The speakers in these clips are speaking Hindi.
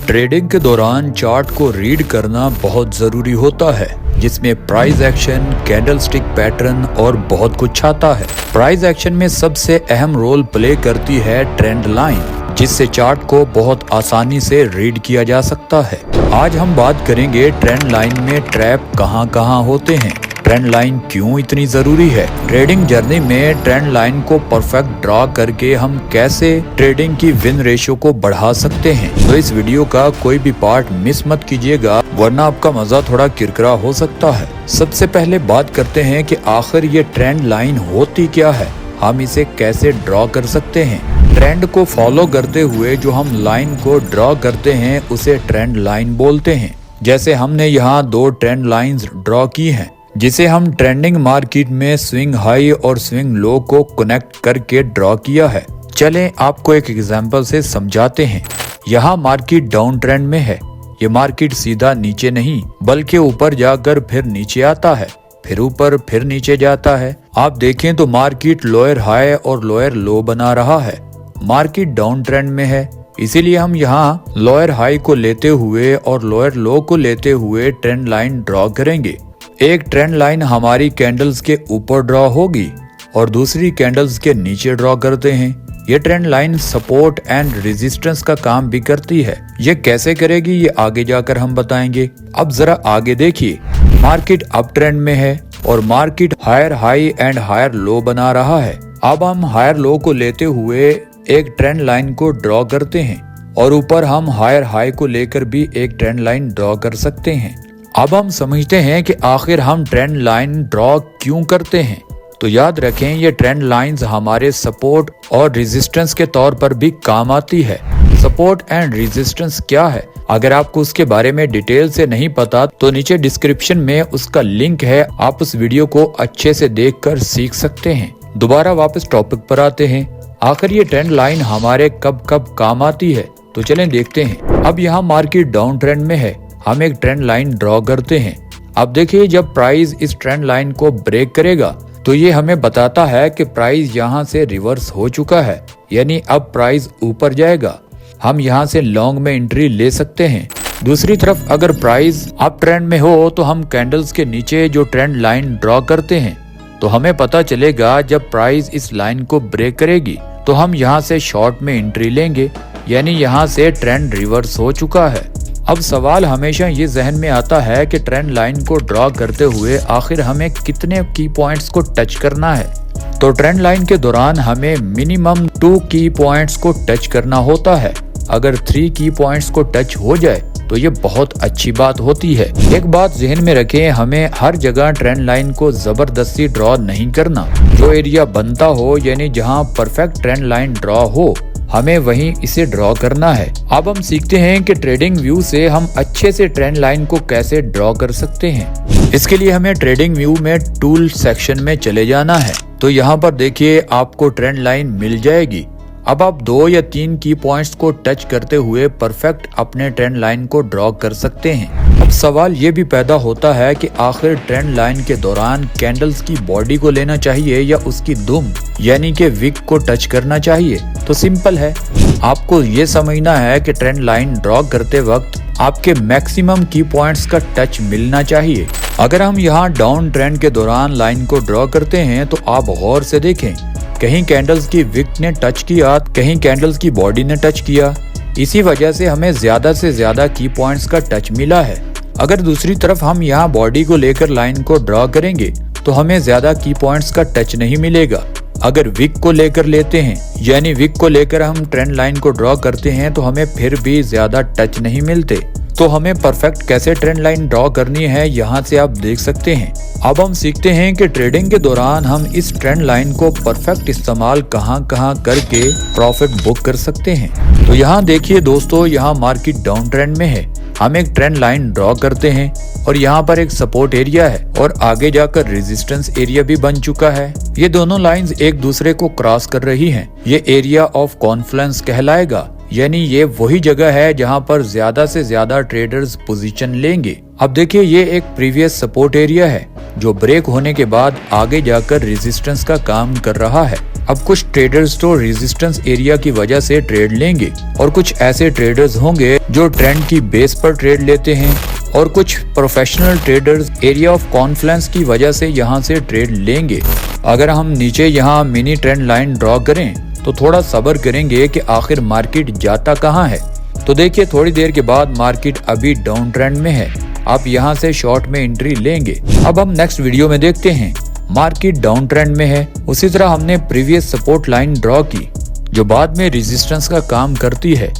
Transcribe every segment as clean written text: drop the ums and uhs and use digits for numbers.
ट्रेडिंग के दौरान चार्ट को रीड करना बहुत जरूरी होता है, जिसमें प्राइस एक्शन, कैंडलस्टिक पैटर्न और बहुत कुछ आता है। प्राइस एक्शन में सबसे अहम रोल प्ले करती है ट्रेंड लाइन, जिससे चार्ट को बहुत आसानी से रीड किया जा सकता है। आज हम बात करेंगे ट्रेंड लाइन में ट्रैप कहां होते हैं, ट्रेंड लाइन क्यों इतनी जरूरी है, ट्रेडिंग जर्नी में ट्रेंड लाइन को परफेक्ट ड्रा करके हम कैसे ट्रेडिंग की विन रेशियो को बढ़ा सकते हैं। तो इस वीडियो का कोई भी पार्ट मिस मत कीजिएगा, वरना आपका मजा थोड़ा किरकिरा हो सकता है। सबसे पहले बात करते हैं कि आखिर ये ट्रेंड लाइन होती क्या है, हम इसे कैसे ड्रॉ कर सकते हैं। ट्रेंड को फॉलो करते हुए जो हम लाइन को ड्रॉ करते हैं उसे ट्रेंड लाइन बोलते हैं। जैसे हमने यहाँ दो ट्रेंड लाइंस ड्रॉ की हैं, जिसे हम ट्रेंडिंग मार्केट में स्विंग हाई और स्विंग लो को कनेक्ट करके ड्रॉ किया है। चलें आपको एक एग्जांपल से समझाते हैं। यहाँ मार्केट डाउन ट्रेंड में है। ये मार्केट सीधा नीचे नहीं बल्कि ऊपर जाकर फिर नीचे आता है, फिर ऊपर फिर नीचे जाता है। आप देखें तो मार्केट लोअर हाई और लोअर लो बना रहा है। मार्केट डाउन ट्रेंड में है, इसीलिए हम यहाँ लोअर हाई को लेते हुए और लोअर लो को लेते हुए ट्रेंड लाइन ड्रॉ करेंगे। एक ट्रेंड लाइन हमारी कैंडल्स के ऊपर ड्रॉ होगी और दूसरी कैंडल्स के नीचे ड्रॉ करते हैं। ये trend line support and resistance का काम भी करती है। ये कैसे करेगी ये आगे जाकर हम बताएंगे। अब जरा आगे देखिए, मार्केट अप ट्रेंड में है और market higher high and higher low बना रहा है। अब हम हायर लो को लेते हुए एक ट्रेंड लाइन को ड्रॉ करते हैं और ऊपर हम हायर हाई को लेकर भी एक ट्रेंड लाइन ड्रॉ कर सकते हैं। अब हम समझते हैं कि आखिर हम ट्रेंड लाइन ड्रॉ क्यों करते हैं। तो याद रखें, ये ट्रेंड लाइंस हमारे सपोर्ट और रेजिस्टेंस के तौर पर भी काम आती है। सपोर्ट एंड रेजिस्टेंस क्या है, अगर आपको उसके बारे में डिटेल से नहीं पता तो नीचे डिस्क्रिप्शन में उसका लिंक है, आप उस वीडियो को अच्छे से देखकर सीख सकते हैं। दोबारा वापस टॉपिक पर आते हैं, आखिर ये ट्रेंड लाइन हमारे कब कब काम आती है, तो चलें देखते हैं। अब यहाँ मार्केट डाउन ट्रेंड में है, हम एक ट्रेंड लाइन ड्रॉ करते हैं। अब देखिए, जब प्राइस इस ट्रेंड लाइन को ब्रेक करेगा तो ये हमें बताता है कि प्राइस यहाँ से रिवर्स हो चुका है, यानी अब प्राइस ऊपर जाएगा। हम यहाँ से लॉन्ग में एंट्री ले सकते हैं। दूसरी तरफ अगर प्राइस अप ट्रेंड में हो तो हम कैंडल्स के नीचे जो ट्रेंड लाइन ड्रॉ करते हैं, तो हमें पता चलेगा जब प्राइस इस लाइन को ब्रेक करेगी तो हम यहाँ से शॉर्ट में एंट्री लेंगे, यानी यहाँ से ट्रेंड रिवर्स हो चुका है। अब सवाल हमेशा ये जहन में आता है कि ट्रेंड लाइन को ड्रॉ करते हुए आखिर हमें कितने की पॉइंट्स को टच करना है। तो ट्रेंड लाइन के दौरान हमें मिनिमम 2 की पॉइंट्स को टच करना होता है। अगर 3 की पॉइंट्स को टच हो जाए तो ये बहुत अच्छी बात होती है। एक बात जहन में रखें, हमें हर जगह ट्रेंड लाइन को जबरदस्ती ड्रॉ नहीं करना। जो एरिया बनता हो, यानी जहाँ परफेक्ट ट्रेंड लाइन ड्रॉ हो, हमें वहीं इसे ड्रॉ करना है। अब हम सीखते हैं कि ट्रेडिंग व्यू से हम अच्छे से ट्रेंड लाइन को कैसे ड्रॉ कर सकते हैं। इसके लिए हमें ट्रेडिंग व्यू में टूल सेक्शन में चले जाना है। तो यहाँ पर देखिए, आपको ट्रेंड लाइन मिल जाएगी। अब आप 2 या 3 की पॉइंट्स को टच करते हुए परफेक्ट अपने ट्रेंड लाइन को ड्रॉ कर सकते हैं। अब सवाल ये भी पैदा होता है कि आखिर ट्रेंड लाइन के दौरान कैंडल्स की बॉडी को लेना चाहिए या उसकी दुम यानी कि विक को टच करना चाहिए। तो सिंपल है, आपको ये समझना है कि ट्रेंड लाइन ड्रॉ करते वक्त आपके मैक्सिमम की पॉइंट्स का टच मिलना चाहिए। अगर हम यहाँ डाउन ट्रेंड के दौरान लाइन को ड्रॉ करते हैं तो आप गौर से देखें, कहीं कैंडल्स की विक ने टच किया, कहीं कैंडल्स की बॉडी ने टच किया। इसी वजह से हमें ज्यादा से ज्यादा की पॉइंट्स का टच मिला है। अगर दूसरी तरफ हम यहाँ बॉडी को लेकर लाइन को ड्रॉ करेंगे तो हमें ज्यादा की पॉइंट्स का टच नहीं मिलेगा। अगर विक को लेकर लेते हैं, यानी विक को लेकर हम ट्रेंड लाइन को ड्रॉ करते हैं, तो हमें फिर भी ज्यादा टच नहीं मिलते। तो हमें परफेक्ट कैसे ट्रेंड लाइन ड्रॉ करनी है, यहाँ से आप देख सकते हैं। अब हम सीखते हैं कि ट्रेडिंग के दौरान हम इस ट्रेंड लाइन को परफेक्ट इस्तेमाल कहाँ करके प्रॉफिट बुक कर सकते हैं। तो यहाँ देखिए दोस्तों, यहाँ मार्केट डाउन ट्रेंड में है, हम एक ट्रेंड लाइन ड्रॉ करते हैं और यहाँ पर एक सपोर्ट एरिया है और आगे जाकर रेजिस्टेंस एरिया भी बन चुका है। ये दोनों लाइंस एक दूसरे को क्रॉस कर रही हैं। ये एरिया ऑफ कॉन्फ्लुएंस कहलाएगा, यानी ये वही जगह है जहां पर ज्यादा से ज्यादा ट्रेडर्स पोजीशन लेंगे। अब देखिए, ये एक प्रीवियस सपोर्ट एरिया है जो ब्रेक होने के बाद आगे जाकर रेजिस्टेंस का काम कर रहा है। अब कुछ ट्रेडर्स तो रेजिस्टेंस एरिया की वजह से ट्रेड लेंगे और कुछ ऐसे ट्रेडर्स होंगे जो ट्रेंड की बेस पर ट्रेड लेते हैं और कुछ professional traders area of Confluence की वजह से यहाँ से ट्रेड लेंगे। अगर हम नीचे यहाँ मिनी ट्रेंड लाइन ड्रॉ करें तो थोड़ा सब्र करेंगे कि आखिर मार्केट जाता कहाँ है। तो देखिए थोड़ी देर के बाद मार्केट अभी डाउन ट्रेंड में है, आप यहाँ से शॉर्ट में एंट्री लेंगे। अब हम नेक्स्ट वीडियो में देखते हैं, मार्केट डाउन ट्रेंड में है। उसी तरह हमने प्रीवियस सपोर्ट लाइन ड्रॉ की जो बाद में रेजिस्टेंस का काम करती है,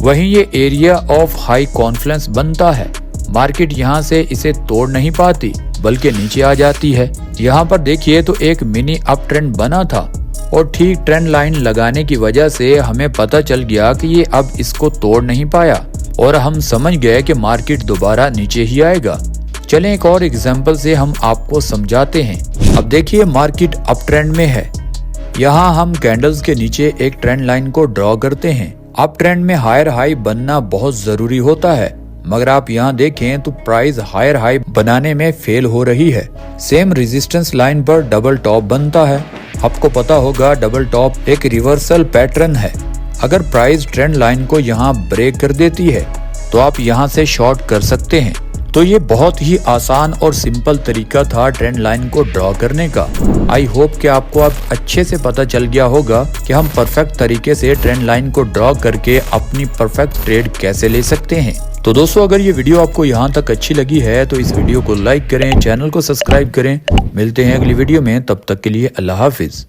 वहीं ये एरिया ऑफ हाई कॉन्फ्लुएंस बनता है। मार्केट यहाँ से इसे तोड़ नहीं पाती बल्कि नीचे आ जाती है। यहाँ पर देखिए तो एक मिनी अप ट्रेंड बना था और ठीक ट्रेंड लाइन लगाने की वजह से हमें पता चल गया कि ये अब इसको तोड़ नहीं पाया और हम समझ गए कि मार्केट दोबारा नीचे ही आएगा। चलें एक और एग्जांपल से हम आपको समझाते हैं। अब देखिए मार्केट अप ट्रेंड में है, यहाँ हम कैंडल्स के नीचे एक ट्रेंड लाइन को ड्रॉ करते हैं। अप ट्रेंड में हायर हाई बनना बहुत जरूरी होता है, मगर आप यहाँ देखें तो प्राइस हायर हाई बनाने में फेल हो रही है। सेम रेजिस्टेंस लाइन पर डबल टॉप बनता है। आपको पता होगा डबल टॉप एक रिवर्सल पैटर्न है। अगर प्राइस ट्रेंड लाइन को यहाँ ब्रेक कर देती है तो आप यहाँ से शॉर्ट कर सकते हैं। तो ये बहुत ही आसान और सिंपल तरीका था ट्रेंड लाइन को ड्रॉ करने का। आई होप कि आपको अब अच्छे से पता चल गया होगा कि हम परफेक्ट तरीके से ट्रेंड लाइन को ड्रॉ करके अपनी परफेक्ट ट्रेड कैसे ले सकते हैं। तो दोस्तों अगर ये वीडियो आपको यहाँ तक अच्छी लगी है तो इस वीडियो को लाइक करें, चैनल को सब्सक्राइब करें। मिलते हैं अगली वीडियो में, तब तक के लिए अल्लाह हाफिज।